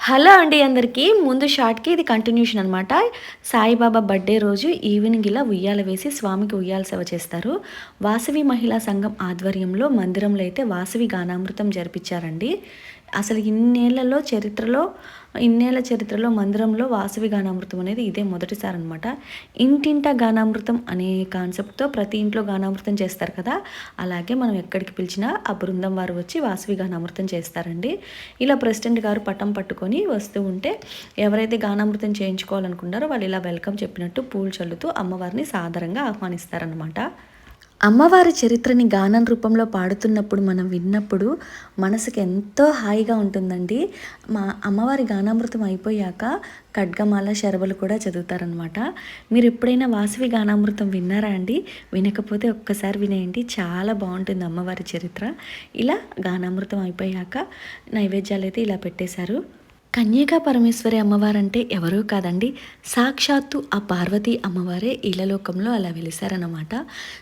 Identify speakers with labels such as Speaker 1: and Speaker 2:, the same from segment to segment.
Speaker 1: Hello అండి అందరికీ. ముందు షార్ట్‌కి ఇది కంటిన్యూషన్ అనమాట. సాయిబాబా బర్త్‌డే రోజు ఈవినింగ్ ఇలా ఉయ్యాల వేసి స్వామికి ఉయ్యాల సేవ చేస్తారు. వాసవి మహిళా సంఘం ఆధ్వర్యంలో మందిరంలో అయితే వాసవి గానామృతం జరిపించారండి. అసలు ఇన్నేళ్ల చరిత్రలో మందిరంలో వాసవి గానామృతం అనేది ఇదే మొదటిసారనమాట. ఇంటింటా గానామృతం అనే కాన్సెప్ట్‌తో ప్రతి ఇంట్లో గానామృతం చేస్తారు కదా! అలాగే మనం ఎక్కడికి పిలిచినా ఆ బృందం వారు వచ్చి వాసవి గానామృతం చేస్తారండి. ఇలా ప్రెసిడెంట్ గారు పటం పట్టుకొని వస్తూ ఉంటే ఎవరైతే గానామృతం చేయించుకోవాలనుకుంటారో వాళ్ళు ఇలా వెల్కమ్ చెప్పినట్టు పూలు చల్లుతూ అమ్మవారిని సాదరంగా ఆహ్వానిస్తారనమాట. అమ్మవారి చరిత్రని గానం రూపంలో పాడుతున్నప్పుడు మనం విన్నప్పుడు మనసుకి ఎంతో హాయిగా ఉంటుందండి. మా అమ్మవారి గానామృతం అయిపోయాక ఖడ్గమాల, శరభలు కూడా చదువుతారనమాట. మీరు ఎప్పుడైనా వాసవి గానామృతం విన్నారా అండి? వినకపోతే ఒక్కసారి వినేయండి. చాలా బాగుంటుంది అమ్మవారి చరిత్ర. ఇలా గానామృతం అయిపోయాక నైవేద్యాలైతే ఇలా పెట్టేశారు. కన్యకా పరమేశ్వరి అమ్మవారంటే ఎవరో కాదండి, సాక్షాత్తు ఆ పార్వతీ అమ్మవారే ఇలలోకంలో అలా వెలిసారనమాట.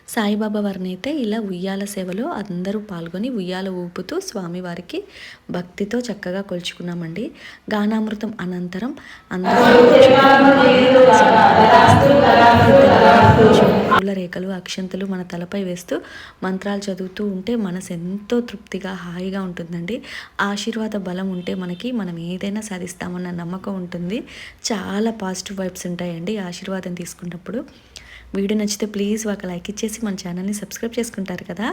Speaker 1: సాయిబాబా వారిని అయితే ఇలా ఉయ్యాల సేవలో అందరూ పాల్గొని ఉయ్యాల ఊపుతూ స్వామివారికి భక్తితో చక్కగా కొలుచుకున్నామండి. గానామృతం అనంతరం అందరూ పూల రేఖలు, అక్షంతలు మన తలపై వేస్తూ మంత్రాలు చదువుతూ ఉంటే మనసు ఎంతో తృప్తిగా హాయిగా ఉంటుందండి. ఆశీర్వాద బలం ఉంటే మనం ఏదైనా సాధిస్తామన్న నమ్మకం ఉంటుంది. చాలా పాజిటివ్ వైబ్స్ ఉంటాయండి ఆశీర్వాదం తీసుకున్నప్పుడు. వీడియో నచ్చితే ప్లీజ్ ఒక లైక్ ఇచ్చేసి మన ఛానల్ని సబ్స్క్రైబ్ చేసుకుంటారు కదా.